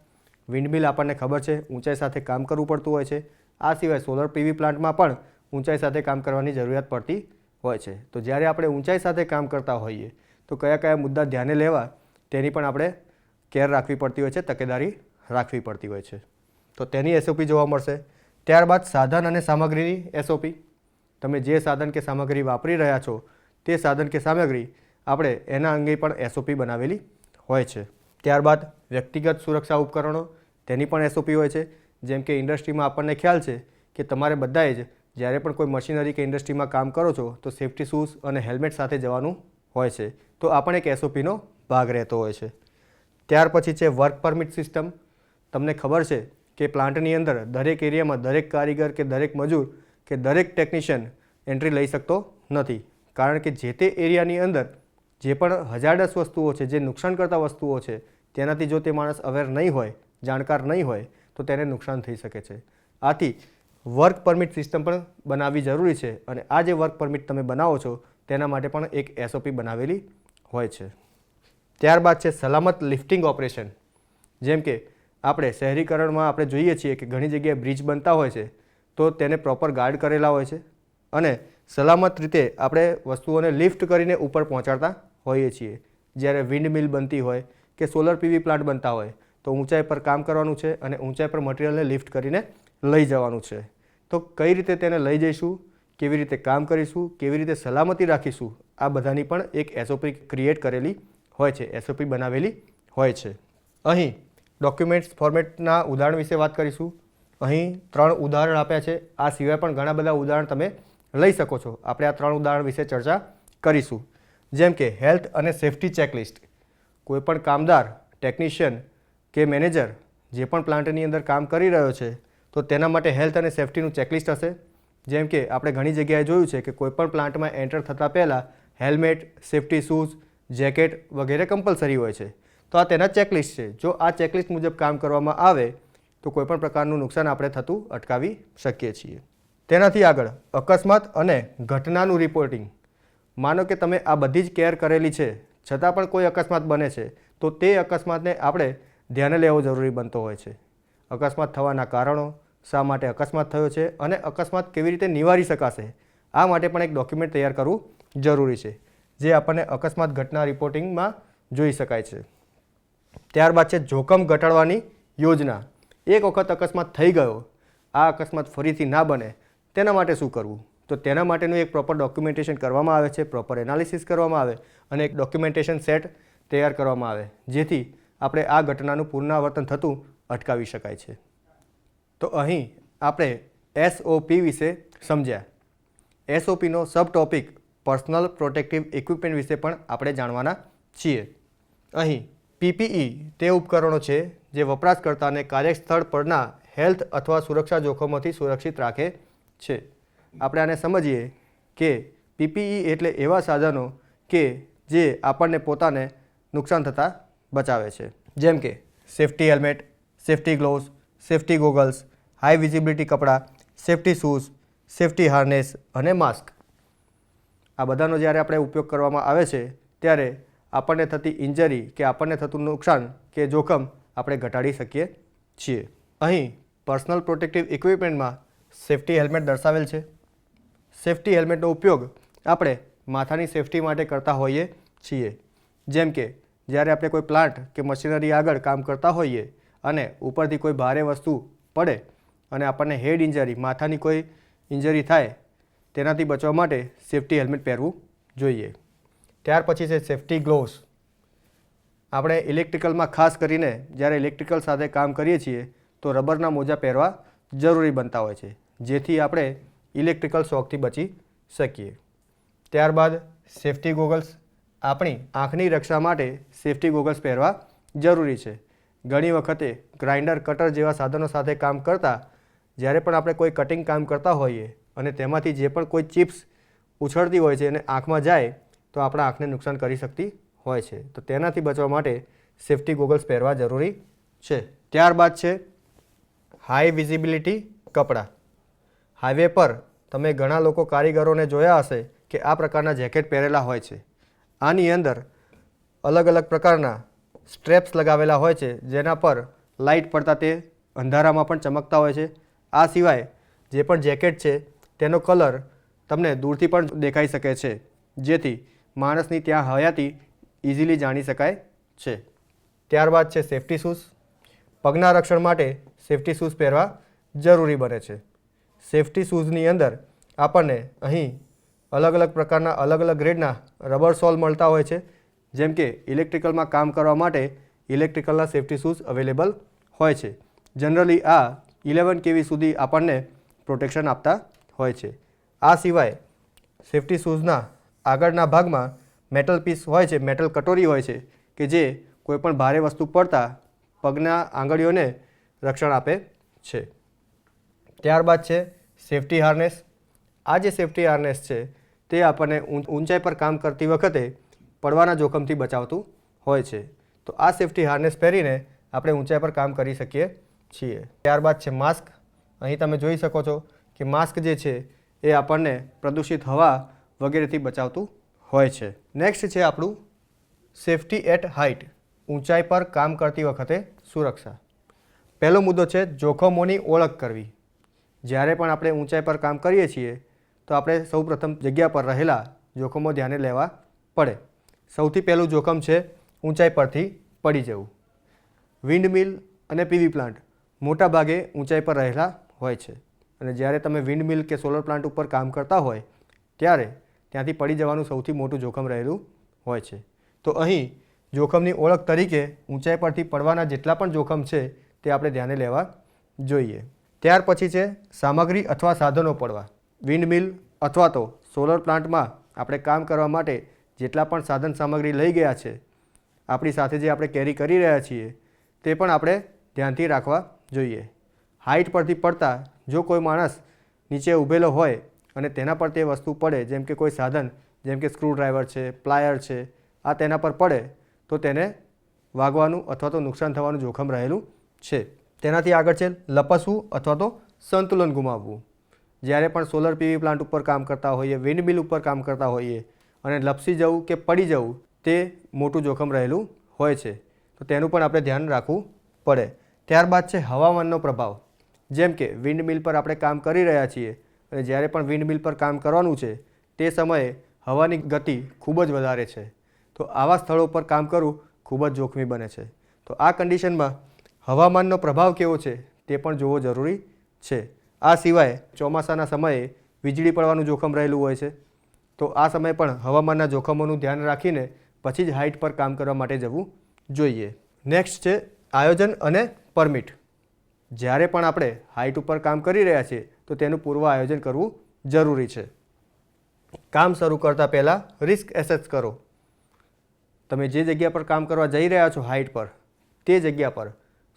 વિન્ડમિલ આપણને ખબર છે ઊંચાઈ સાથે કામ કરવું પડતું હોય છે. આ સિવાય સોલર પીવી પ્લાન્ટમાં પણ ઊંચાઈ સાથે કામ કરવાની જરૂરિયાત પડતી હોય છે. તો જ્યારે આપણે ઊંચાઈ સાથે કામ કરતા હોઈએ તો કયા કયા મુદ્દા ધ્યાને લેવા તેની પણ આપણે કેર રાખવી પડતી હોય છે, તકેદારી રાખવી પડતી હોય છે. તો તેની એસઓપી જોવા મળશે. ત્યારબાદ સાધન અને સામગ્રીની એસઓપી. તમે જે સાધન કે સામગ્રી વાપરી રહ્યા છો તે સાધન કે સામગ્રી આપણે એના અંગે પણ એસઓપી બનાવેલી હોય છે. ત્યારબાદ વ્યક્તિગત સુરક્ષા ઉપકરણો, તેની પણ એસઓપી હોય છે. જેમ કે ઇન્ડસ્ટ્રીમાં આપણને ખ્યાલ છે કે તમારે બધાએ જ જ્યારે પણ કોઈ મશીનરી કે ઇન્ડસ્ટ્રીમાં કામ કરો છો તો સેફ્ટી શૂઝ અને હેલ્મેટ સાથે જવાનું હોય છે. તો આ પણ એક એસઓપીનો ભાગ રહેતો હોય છે. ત્યાર પછી છે વર્ક પરમિટ સિસ્ટમ. તમને ખબર છે કે પ્લાન્ટની અંદર દરેક એરિયામાં દરેક કારીગર કે દરેક મજૂર કે દરેક ટેકનિશિયન એન્ટ્રી લઈ શકતો નથી, કારણ કે જે તે એરિયાની અંદર જે પણ હજાર્ડસ વસ્તુઓ છે, જે નુકસાન કરતા વસ્તુઓ છે, તેનાથી જો તે માણસ અવેર નહીં હોય, જાણકાર નહીં હોય તો તેને નુકસાન થઈ શકે છે. આથી વર્ક પરમિટ સિસ્ટમ પણ બનાવવી જરૂરી છે અને આ જે વર્ક પરમિટ તમે બનાવો છો તેના માટે પણ એક એસઓપી બનાવેલી હોય છે. ત્યારબાદ છે સલામત લિફ્ટિંગ ઓપરેશન. જેમ કે આપણે શહેરીકરણમાં આપણે જોઈએ છીએ કે ઘણી જગ્યાએ બ્રિજ બનતા હોય છે તો તેને પ્રોપર ગાર્ડ કરેલા હોય છે અને સલામત રીતે આપણે વસ્તુઓને લિફ્ટ કરીને ઉપર પહોંચાડતા હોઈએ છીએ. જ્યારે વિન્ડ મિલ બનતી હોય કે સોલર પીવી પ્લાન્ટ બનતા હોય તો ઊંચાઈ પર કામ કરવાનું છે અને ઊંચાઈ પર મટીરિયલને લિફ્ટ કરીને લઈ જવાનું છે. તો કઈ રીતે તેને લઈ જઈશું, કેવી રીતે કામ કરીશું, કેવી રીતે સલામતી રાખીશું, આ બધાની પણ એક એસઓપી ક્રિએટ કરેલી હોય છે, એસઓપી બનાવેલી હોય છે. અહીં ડોક્યુમેન્ટ્સ ફોર્મેટના ઉદાહરણ વિશે વાત કરીશું. અહીં 3 ઉદાહરણ આપ્યા છે. આ સિવાય પણ ઘણા બધા ઉદાહરણ તમે લઈ શકો છો. આપણે આ 3 ઉદાહરણ વિશે ચર્ચા કરીશું. જેમ કે હેલ્થ અને સેફ્ટી ચેકલિસ્ટ. કોઈપણ કામદાર, ટેકનિશિયન કે મેનેજર જે પણ પ્લાન્ટની અંદર કામ કરી રહ્યો છે તો તેના માટે હેલ્થ અને સેફ્ટીનું ચેકલિસ્ટ હશે. જેમ કે આપણે ઘણી જગ્યાએ જોયું છે કે કોઈપણ પ્લાન્ટમાં એન્ટર થતાં પહેલાં હેલ્મેટ, સેફ્ટી શૂઝ, જેકેટ વગેરે કમ્પલસરી હોય છે. તો આ તેના ચેકલિસ્ટ છે. જો આ ચેકલિસ્ટ મુજબ કામ કરવામાં આવે તો કોઈપણ પ્રકારનું નુકસાન આપણે થતું અટકાવી શકીએ છીએ. તેનાથી આગળ અકસ્માત અને ઘટનાનું રિપોર્ટિંગ. માનો કે તમે આ બધી જ કેર કરેલી છે છતાં પણ કોઈ અકસ્માત બને છે તો તે અકસ્માતને આપણે ધ્યાને લેવો જરૂરી બનતો હોય છે. અકસ્માત થવાના કારણો, શા માટે અકસ્માત થયો છે અને અકસ્માત કેવી રીતે નિવારી શકાશે, આ માટે પણ એક ડોક્યુમેન્ટ તૈયાર કરવું જરૂરી છે, જે આપણને અકસ્માત ઘટના રિપોર્ટિંગમાં જોઈ શકાય છે. ત્યારબાદ છે જોખમ ઘટાડવાની યોજના. એક વખત અકસ્માત થઈ ગયો, આ અકસ્માત ફરીથી ના બને તેના માટે શું કરવું? તો તેના માટેનું એક પ્રોપર ડોક્યુમેન્ટેશન કરવામાં આવે છે, પ્રોપર એનાલિસિસ કરવામાં આવે અને એક ડોક્યુમેન્ટેશન સેટ તૈયાર કરવામાં આવે, જેથી આપણે આ ઘટનાનું પુનરાવર્તન થતું અટકાવી શકાય છે. તો અહીં આપણે એસઓપી વિશે સમજ્યા. એસઓપીનો સબ ટોપિક પર્સનલ પ્રોટેક્ટિવ ઇક્વિપમેન્ટ વિશે પણ આપણે જાણવાના છીએ. અહીં પીપીઈ તે ઉપકરણો છે જે વપરાશકર્તાને કાર્યસ્થળ પરના હેલ્થ અથવા સુરક્ષા જોખમોથી સુરક્ષિત રાખે છે. આપણે આને સમજીએ કે પીપીઈ એટલે એવા સાધનો કે જે આપણને પોતાને નુકસાન થતાં બચાવે છે. જેમ કે safety helmet, safety gloves, safety goggles, high visibility કપડાં, સેફ્ટી શૂઝ, સેફ્ટી હાર્નેસ અને માસ્ક. આ બધાનો જ્યારે આપણે ઉપયોગ કરવામાં આવે છે ત્યારે આપણને થતી ઇન્જરી કે આપણને થતું નુકસાન કે જોખમ આપણે ઘટાડી શકીએ છીએ. અહીં પર્સનલ પ્રોટેક્ટિવ ઇક્વિપમેન્ટમાં સેફ્ટી હેલ્મેટ દર્શાવેલ છે. સેફ્ટી હેલ્મેટનો ઉપયોગ આપણે માથાની સેફ્ટી માટે કરતા હોઈએ છીએ. જેમ કે જ્યારે આપણે કોઈ પ્લાન્ટ કે મશીનરી આગળ કામ કરતા હોઈએ અને ઉપરથી કોઈ ભારે વસ્તુ પડે અને આપણને હેડ ઇન્જરી, માથાની કોઈ ઇન્જરી થાય, તેનાથી બચવા માટે સેફ્ટી હેલ્મેટ પહેરવું જોઈએ. ત્યાર પછી છે સેફ્ટી ગ્લોવ્સ. આપણે ઇલેક્ટ્રિકલમાં ખાસ કરીને જ્યારે ઇલેક્ટ્રિકલ સાથે કામ કરીએ છીએ તો રબરના મોજા પહેરવા જરૂરી બનતા હોય છે, જેથી આપણે ઇલેક્ટ્રિકલ શોકથી બચી શકીએ. ત્યારબાદ સેફ્ટી ગોગલ્સ. આપણી આંખની રક્ષા માટે સેફ્ટી ગોગલ્સ પહેરવા જરૂરી છે. ઘણી વખતે ગ્રાઇન્ડર, કટર જેવા સાધનો સાથે કામ કરતાં જ્યારે પણ આપણે કોઈ કટિંગ કામ કરતા હોઈએ અને તેમાંથી જે પણ કોઈ ચિપ્સ ઉછળતી હોય છે અને આંખમાં જાય તો આપણા આંખને નુકસાન કરી શકતી હોય છે. તો તેનાથી બચવા માટે સેફ્ટી ગોગલ્સ પહેરવા જરૂરી છે. ત્યારબાદ છે હાઈ વિઝિબિલિટી કપડાં. હાઈવે પર તમે ઘણા લોકો કારીગરોને જોયા હશે કે આ પ્રકારના જેકેટ પહેરેલા હોય છે. આની અંદર અલગ અલગ પ્રકારના સ્ટ્રેપ્સ લગાવેલા હોય છે, જેના પર લાઇટ પડતા તે અંધારામાં પણ ચમકતા હોય છે. આ સિવાય જે પણ જેકેટ છે તેનો કલર તમને દૂરથી પણ દેખાઈ શકે છે, જેથી માણસની ત્યાં હયાતી ઇઝીલી જાણી શકાય છે. ત્યારબાદ છે સેફ્ટી શૂઝ. પગના રક્ષણ માટે સેફ્ટી શૂઝ પહેરવા જરૂરી બને છે. સેફટી શૂઝની અંદર આપણને અહીં અલગ અલગ પ્રકારના અલગ અલગ ગ્રેડના રબર સોલ મળતા હોય છે, જેમ કે ઇલેક્ટ્રિકલમાં કામ કરવા માટે ઇલેક્ટ્રિકલના સેફટી શૂઝ અવેલેબલ હોય છે. જનરલી આ 11 kV સુધી આપણને પ્રોટેક્શન આપતા હોય છે. આ સિવાય સેફટી શૂઝના આગળના ભાગમાં મેટલ પીસ હોય છે, મેટલ કટોરી હોય છે કે જે કોઈપણ ભારે વસ્તુ પડતા પગના આંગળીઓને રક્ષણ આપે છે. ત્યારબાદ છે સેફટી હાર્નેસ. આ જે સેફટી હાર્નેસ છે તે આપણને ઊંચાઈ પર કામ કરતી વખતે પડવાના જોખમથી બચાવતું હોય છે. તો આ સેફટી હાર્નેસ પહેરીને આપણે ઊંચાઈ પર કામ કરી શકીએ છીએ. ત્યારબાદ છે માસ્ક. અહીં તમે જોઈ શકો છો કે માસ્ક જે છે એ આપણને પ્રદૂષિત હવા વગેરેથી બચાવતું હોય છે. નેક્સ્ટ છે આપણું સેફટી એટ હાઇટ, ઊંચાઈ પર કામ કરતી વખતે સુરક્ષા. પહેલો મુદ્દો છે જોખમોની ઓળખ કરવી. જ્યારે પણ આપણે ઊંચાઈ પર કામ કરીએ છીએ તો આપણે સૌપ્રથમ જગ્યા પર રહેલા જોખમો ધ્યાને લેવા પડે. સૌથી પહેલું જોખમ છે ઊંચાઈ પરથી પડી જવું. વિન્ડમિલ અને પીવી પ્લાન્ટ મોટા ભાગે ઊંચાઈ પર રહેલા હોય છે અને જ્યારે તમે વિન્ડમિલ કે સોલર પ્લાન્ટ ઉપર કામ કરતા હોય ત્યારે ત્યાંથી પડી જવાનું સૌથી મોટું જોખમ રહેલું હોય છે. તો અહીં જોખમની ઓળખ તરીકે ઊંચાઈ પરથી પડવાના જેટલા પણ જોખમ છે તે આપણે ધ્યાને લેવા જોઈએ. ત્યાર પછી છે સામગ્રી અથવા સાધનો પડવા. વિન્ડમિલ અથવા તો સોલર પ્લાન્ટમાં આપણે કામ કરવા માટે જેટલા પણ સાધન સામગ્રી લઈ ગયા છે, આપણી સાથે જે આપણે કેરી કરી રહ્યા છીએ તે પણ આપણે ધ્યાનથી રાખવા જોઈએ. હાઇટ પરથી પડતા જો કોઈ માણસ નીચે ઊભેલો હોય અને તેના પર તે વસ્તુ પડે, જેમ કે કોઈ સાધન જેમ કે સ્ક્રૂડ્રાઈવર છે, પ્લાયર છે, આ તેના પર પડે તો તેને વાગવાનું અથવા તો નુકસાન થવાનું જોખમ રહેલું છે. તેનાથી આગળ છે લપસવું અથવા તો સંતુલન ગુમાવવું. જ્યારે પણ સોલર પીવી પ્લાન્ટ ઉપર કામ કરતા હોઈએ, વિન્ડમિલ ઉપર કામ કરતા હોઈએ અને લપસી જવું કે પડી જવું તે મોટું જોખમ રહેલું હોય છે. તો તેનું પણ આપણે ધ્યાન રાખવું પડે. ત્યારબાદ છે હવામાનનો પ્રભાવ. જેમ કે વિન્ડમિલ પર આપણે કામ કરી રહ્યા છીએ અને જ્યારે પણ વિન્ડમિલ પર કામ કરવાનું છે તે સમયે હવાની ગતિ ખૂબ જ વધારે છે. તો આવા સ્થળો પર કામ કરવું ખૂબ જ જોખમી બને છે. તો આ કન્ડિશનમાં હવામાનનો પ્રભાવ કેવો છે તે પણ જોવો જરૂરી છે. આ સિવાય ચોમાસાના સમયે વીજળી પડવાનું જોખમ રહેલું હોય છે. તો આ સમયે પણ હવામાનના જોખમોનું ધ્યાન રાખીને પછી જ હાઇટ પર કામ કરવા માટે જવું જોઈએ. નેક્સ્ટ છે આયોજન અને પરમિટ. જ્યારે પણ આપણે હાઇટ ઉપર કામ કરી રહ્યા છીએ તો તેનું પૂર્વ આયોજન કરવું જરૂરી છે. કામ શરૂ કરતાં પહેલાં રિસ્ક એસેસ કરો. તમે જે જગ્યા પર કામ કરવા જઈ રહ્યા છો હાઇટ પર, તે જગ્યા પર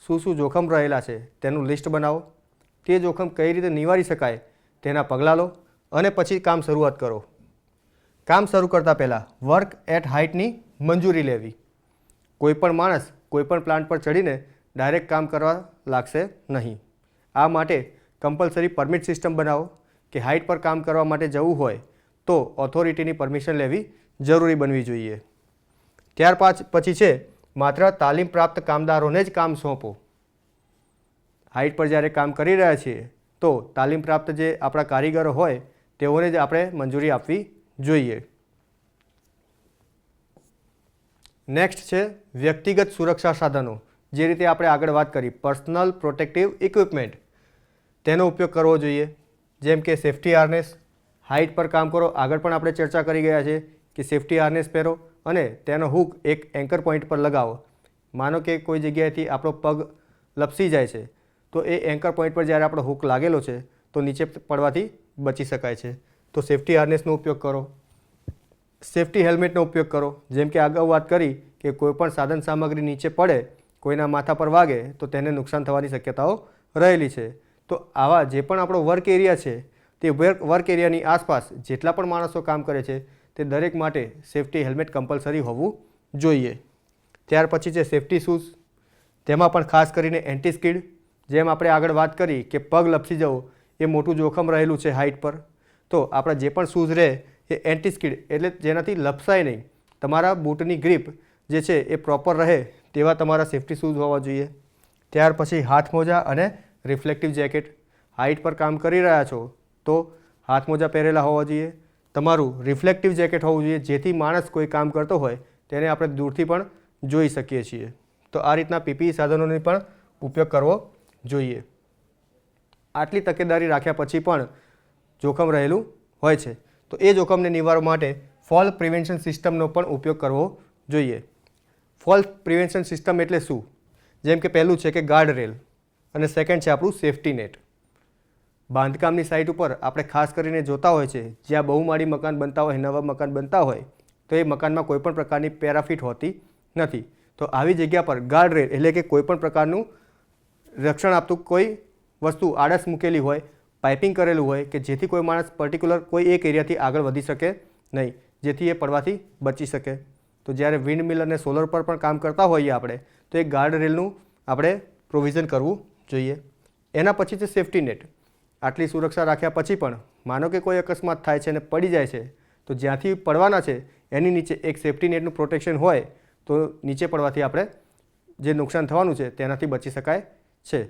શું શું જોખમ રહેલા છે તેનું લિસ્ટ બનાવો. તે જોખમ કઈ રીતે નિવારી શકાય તેના પગલાં લો અને પછી કામ શરૂઆત કરો. કામ શરૂ કરતાં પહેલાં વર્ક એટ હાઇટની મંજૂરી લેવી. કોઈપણ માણસ કોઈપણ પ્લાન્ટ પર ચડીને ડાયરેક્ટ કામ કરવા લાગશે નહીં. આ માટે કમ્પલસરી પરમિટ સિસ્ટમ બનાવો કે હાઇટ પર કામ કરવા માટે જવું હોય તો ઓથોરિટીની પરમિશન લેવી જરૂરી બનવી જોઈએ. ત્યાર પછી છે માત્ર તાલીમ પ્રાપ્ત કામદારોને જ કામ સોંપો. હાઇટ પર જ્યારે કામ કરી રહ્યા છીએ તો તાલીમ પ્રાપ્ત જે આપણા કારીગરો હોય તેઓને જ આપણે મંજૂરી આપવી જોઈએ. નેક્સ્ટ છે વ્યક્તિગત સુરક્ષા સાધનો. જે રીતે આપણે આગળ વાત કરી પર્સનલ પ્રોટેક્ટિવ ઇક્વિપમેન્ટ, તેનો ઉપયોગ કરવો જોઈએ. જેમ કે સેફટી હાર્નેસ. હાઇટ પર કામ કરો, આગળ પણ આપણે ચર્ચા કરી ગયા છે કે સેફટી હાર્નેસ પહેરો અને તેનો હૂક એક એન્કર પોઈન્ટ પર લગાવો. માનો કે કોઈ જગ્યાએથી આપણો પગ લપસી જાય છે તો એ એન્કર પોઈન્ટ પર જ્યારે આપણો હૂક લાગેલો છે તો નીચે પડવાથી બચી શકાય છે. તો સેફટી હાર્નેસનો ઉપયોગ કરો. સેફટી હેલ્મેટનો ઉપયોગ કરો. જેમ કે અગાઉ વાત કરી કે કોઈપણ સાધન સામગ્રી નીચે પડે, કોઈના માથા પર વાગે તો તેને નુકસાન થવાની શક્યતાઓ રહેલી છે. તો આવા જે પણ આપણો વર્ક એરિયા છે તે વર્ક એરિયાની આસપાસ જેટલા પણ માણસો કામ કરે છે તે દરેક માટે સેફટી હેલ્મેટ કમ્પલસરી હોવું જોઈએ. ત્યાર પછી છે સેફટી શૂઝ. તેમાં પણ ખાસ કરીને એન્ટી સ્કીડ. જેમ આપણે આગળ વાત કરી કે પગ લપસી જવું એ મોટું જોખમ રહેલું છે હાઇટ પર. તો આપણા જે પણ શૂઝ રહે એ એન્ટી સ્કીડ એટલે જેનાથી લપસાય નહીં, તમારા બૂટની ગ્રીપ જે છે એ પ્રોપર રહે તેવા તમારા સેફટી શૂઝ હોવા જોઈએ. ત્યાર પછી હાથ મોજા અને રિફ્લેક્ટિવ જેકેટ. હાઇટ પર કામ કરી રહ્યા છો તો હાથ મોજા પહેરેલા હોવા જોઈએ. તમારું રિફ્લેક્ટિવ જેકેટ હોવું જોઈએ જેથી માણસ કોઈ કામ કરતો હોય તેને આપણે દૂરથી પણ જોઈ શકીએ છીએ. તો આ રીતના પીપીઈ સાધનોનો પણ ઉપયોગ કરવો જોઈએ. આટલી તકેદારી રાખ્યા પછી પણ જોખમ રહેલું હોય છે. તો એ જોખમને નિવારવા માટે ફોલ પ્રિવેન્શન સિસ્ટમનો પણ ઉપયોગ કરવો જોઈએ. ફોલ પ્રિવેન્શન સિસ્ટમ એટલે શું? જેમ કે પહેલું છે કે ગાર્ડ રેલ અને સેકન્ડ છે આપણું સેફટી નેટ. બાંધકામની સાઇટ ઉપર આપણે ખાસ કરીને જોતા હોય છે જ્યાં બહુમાળી મકાન બનતા હોય, નવા મકાન બનતા હોય તો એ મકાનમાં કોઈપણ પ્રકારની પેરાફિટ હોતી નથી. તો આવી જગ્યા પર ગાર્ડ રેલ એટલે કે કોઈપણ પ્રકારનું રક્ષણ આપતું કોઈ વસ્તુ આડસ મૂકેલી હોય, પાઇપિંગ કરેલું હોય કે જેથી કોઈ માણસ પર્ટિક્યુલર કોઈ એક એરિયાથી આગળ વધી શકે નહીં, જેથી એ પડવાથી બચી શકે. તો જ્યારે વિન્ડ મિલ અને સોલર પર પણ કામ કરતા હોઈએ આપણે તો એ ગાર્ડ રેલનું આપણે પ્રોવિઝન કરવું જોઈએ. એના પછી છે સેફટી નેટ. આટલી સુરક્ષા રાખ્યા પછી પણ માનો કે કોઈ અકસ્માત થાય છે અને પડી જાય છે તો જ્યાંથી પડવાના છે એની નીચે એક સેફટી નેટનું પ્રોટેક્શન હોય તો નીચે પડવાથી આપણે જે નુકસાન થવાનું છે તેનાથી બચી શકાય છે.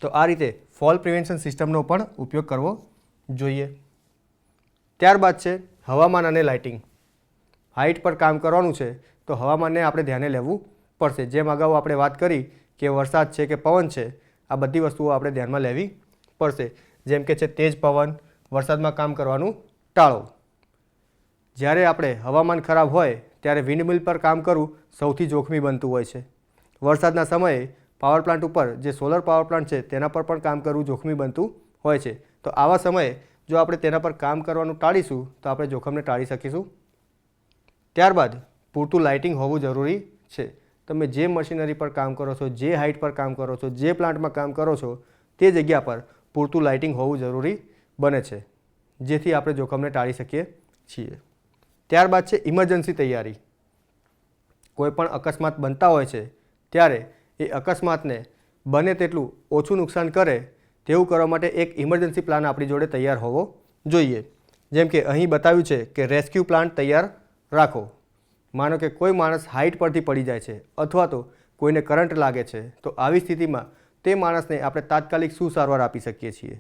તો આ રીતે ફોલ પ્રિવેન્શન સિસ્ટમનો પણ ઉપયોગ કરવો જોઈએ. ત્યારબાદ છે હવામાન અને લાઇટિંગ. હાઇટ પર કામ કરવાનું છે તો હવામાનને આપણે ધ્યાને લેવું પડશે. જેમ અગાઉ આપણે વાત કરી કે વરસાદ છે કે પવન છે, આ બધી વસ્તુઓ આપણે ધ્યાનમાં લેવી પડશે. જેમ કે છે તેજ પવન, વરસાદમાં કામ કરવાનું ટાળો. જ્યારે આપણે હવામાન ખરાબ હોય ત્યારે વિન્ડમિલ પર કામ કરવું સૌથી જોખમી બનતું હોય છે. વરસાદના સમયે પાવર પ્લાન્ટ ઉપર જે સોલર પાવર પ્લાન્ટ છે તેના પર પણ કામ કરવું જોખમી બનતું હોય છે. તો આવા સમયે જો આપણે તેના પર કામ કરવાનું ટાળીશું તો આપણે જોખમને ટાળી શકીશું. ત્યારબાદ પૂરતું લાઇટિંગ હોવું જરૂરી છે. તમે જે મશીનરી પર કામ કરો છો, જે હાઇટ પર કામ કરો છો, જે પ્લાન્ટમાં કામ કરો છો તે જગ્યા પર પૂરતું લાઇટિંગ હોવું જરૂરી બને છે, જેથી આપણે જોખમને ટાળી શકીએ છીએ. ત્યારબાદ છે ઇમરજન્સી તૈયારી. કોઈ પણ અકસ્માત બનતા હોય છે ત્યારે એ અકસ્માતને બને તેટલું ઓછું નુકસાન કરે તેવું કરવા માટે એક ઇમરજન્સી પ્લાન આપણી જોડે તૈયાર હોવો જોઈએ. જેમ કે અહીં બતાવ્યું છે કે રેસ્ક્યુ પ્લાન તૈયાર રાખો. માનો કે કોઈ માણસ હાઇટ પરથી પડી જાય છે અથવા તો કોઈને કરંટ લાગે છે તો આવી સ્થિતિમાં તે માણસને આપણે તાત્કાલિક શું સારવાર આપી શકીએ છીએ.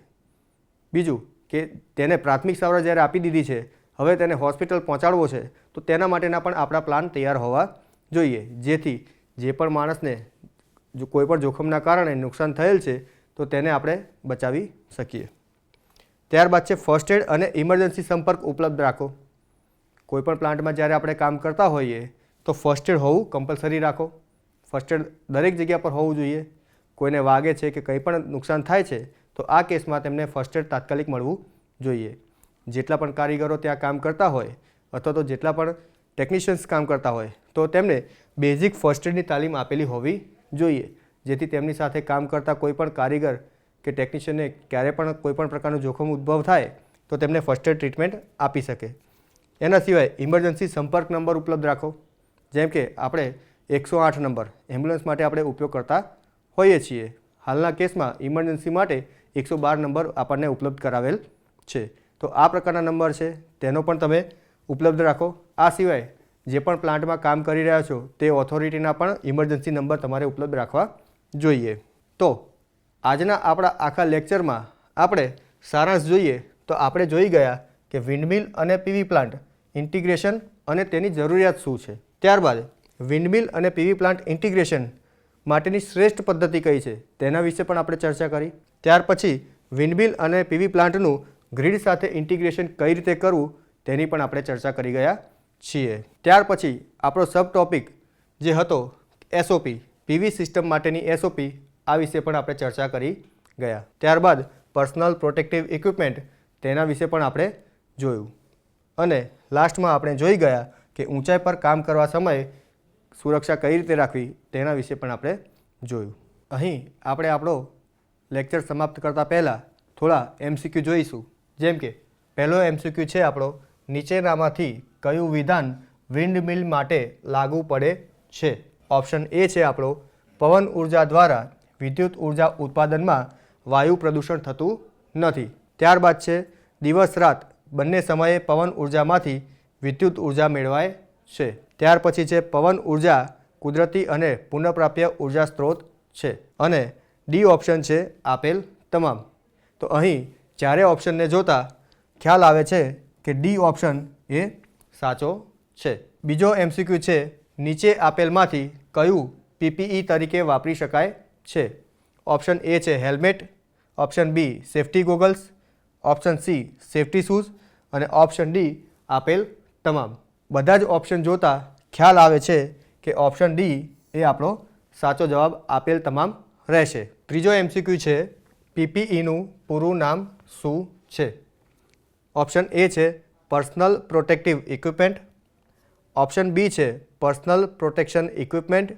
બીજું કે તેને પ્રાથમિક સારવાર જ્યારે આપી દીધી છે, હવે તેને હોસ્પિટલ પહોંચાડવો છે તો તેના માટેના પણ આપણા પ્લાન તૈયાર હોવા જોઈએ, જેથી જે પણ માણસને જો કોઈ પણ જોખમના કારણે નુકસાન થયેલ છે તો તેને આપણે બચાવી શકીએ. ત્યારબાદ છે ફર્સ્ટ એડ અને ઇમરજન્સી સંપર્ક ઉપલબ્ધ રાખો. કોઈપણ પ્લાન્ટમાં જ્યારે આપણે કામ કરતા હોઈએ તો ફર્સ્ટ એડ હોવું કમ્પલસરી રાખો. ફર્સ્ટ એડ દરેક જગ્યા પર હોવું જોઈએ. કોઈને વાગે છે કે કંઈ પણ નુકસાન થાય છે તો આ કેસમાં તેમને ફર્સ્ટ એડ તાત્કાલિક મળવું જોઈએ. જેટલા પણ કારીગરો ત્યાં કામ કરતા હોય અથવા તો જેટલા પણ ટેકનિશિયન્સ કામ કરતા હોય તો તેમને બેઝિક ફર્સ્ટ એડની તાલીમ આપેલી હોવી જોઈએ, જેથી તેમની સાથે કામ કરતા કોઈ પણ કારીગર કે ટેકનિશિયનને ક્યારે પણ કોઈ પણ પ્રકારનું જોખમ ઉદ્ભવ થાય તો તેમને ફર્સ્ટ એડ ટ્રીટમેન્ટ આપી શકે. એના સિવાય ઇમરજન્સી સંપર્ક નંબર ઉપલબ્ધ રાખો. જેમ કે આપણે 108 નંબર એમ્બ્યુલન્સ માટે આપણે ઉપયોગ કરતા હોઈએ છીએ. હાલના કેસમાં ઇમરજન્સી માટે 112 નંબર આપણને ઉપલબ્ધ કરાવેલ છે. તો આ પ્રકારના નંબર છે તેનો પણ તમે ઉપલબ્ધ રાખો. આ સિવાય જે પણ પ્લાન્ટમાં કામ કરી રહ્યા છો તે ઓથોરિટીના પણ ઇમરજન્સી નંબર તમારે ઉપલબ્ધ રાખવા જોઈએ. તો આજના આપણા આખા લેક્ચરમાં આપણે સારાંશ જોઈએ તો આપણે જોઈ ગયા કે વિન્ડમિલ અને પીવી પ્લાન્ટ ઇન્ટિગ્રેશન અને તેની જરૂરિયાત શું છે. ત્યારબાદ વિન્ડમિલ અને પીવી પ્લાન્ટ ઇન્ટિગ્રેશન માટેની શ્રેષ્ઠ પદ્ધતિ કઈ છે તેના વિશે પણ આપણે ચર્ચા કરી. ત્યાર પછી વિન્ડમિલ અને પીવી પ્લાન્ટનું ગ્રીડ સાથે ઇન્ટિગ્રેશન કઈ રીતે કરવું તેની પણ આપણે ચર્ચા કરી ગયા છીએ. ત્યાર પછી આપણો સબ ટોપિક જે હતો એસઓપી, પીવી સિસ્ટમ માટેની એસઓપી, આ વિશે પણ આપણે ચર્ચા કરી ગયા. ત્યારબાદ પર્સનલ પ્રોટેક્ટિવ ઇક્વિપમેન્ટ તેના વિશે પણ આપણે જોયું. અને લાસ્ટમાં આપણે જોઈ ગયા કે ઊંચાઈ પર કામ કરવા સમયે સુરક્ષા કઈ રીતે રાખવી તેના વિશે પણ આપણે જોયું. અહીં આપણે આપણો લેક્ચર સમાપ્ત કરતાં પહેલાં થોડા MCQ જોઈશું. જેમ કે પહેલો MCQ છે આપણો, નીચેનામાંથી કયું વિધાન વિન્ડમિલ માટે લાગુ પડે છે? ઓપ્શન એ છે આપણો, પવન ઉર્જા દ્વારા વિદ્યુત ઉર્જા ઉત્પાદનમાં વાયુ પ્રદૂષણ થતું નથી. ત્યારબાદ છે દિવસ રાત બંને સમયે પવન ઉર્જામાંથી વિદ્યુત ઉર્જા મેળવાય છે. ત્યાર પછી છે પવન ઉર્જા કુદરતી અને પુનઃપ્રાપ્ય ઉર્જા સ્ત્રોત છે. અને ડી ઓપ્શન છે આપેલ તમામ. તો અહીં ચારે ઓપ્શનને જોતા ખ્યાલ આવે છે કે ડી ઓપ્શન એ સાચો છે. બીજો MCQ છે, નીચે આપેલમાંથી કયું PPE તરીકે વાપરી શકાય છે? ઓપ્શન એ છે helmet, option B safety goggles, option C safety shoes અને ઓપ્શન ડી આપેલ તમામ. બધા જ ઓપ્શન જોતાં ખ્યાલ આવે છે કે ઓપ્શન ડી એ આપણો સાચો જવાબ આપેલ તમામ રહેશે. ત્રીજો MCQ છે PPEનું પૂરું નામ શું છે? ઓપ્શન એ છે personal protective equipment, option B છે personal protection equipment,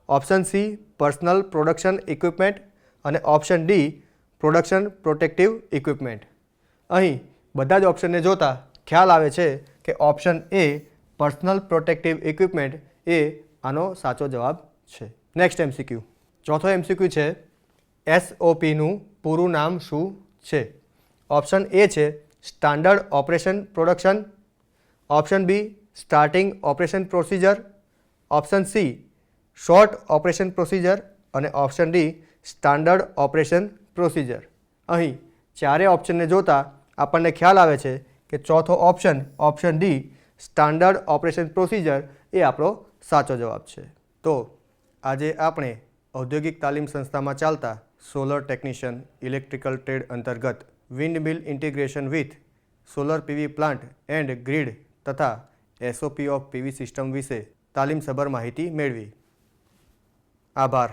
option C personal production equipment અને option D production protective equipment. અહીં બધા જ ઓપ્શનને જોતાં ખ્યાલ આવે છે કે option A personal protective equipment એ આનો સાચો જવાબ છે. Next MCQ. ચોથો MCQ છે SOPનું પૂરું નામ શું છે? ઓપ્શન એ છે standard operation production, option B starting operation procedure, option C short operation procedure અને option D standard operation procedure. અહીં ચારે ઓપ્શનને જોતાં આપણને ખ્યાલ આવે છે કે ચોથો option D standard operation procedure એ આપણો સાચો જવાબ છે. તો આજે આપણે ઔદ્યોગિક તાલીમ સંસ્થામાં ચાલતા સોલર ટેકનિશિયન ઇલેક્ટ્રિકલ ટ્રેડ અંતર્ગત windmill integration with solar PV plant and grid તથા SOP ઓફ PV સિસ્ટમ વિશે તાલીમસભર માહિતી મેળવી. આભાર.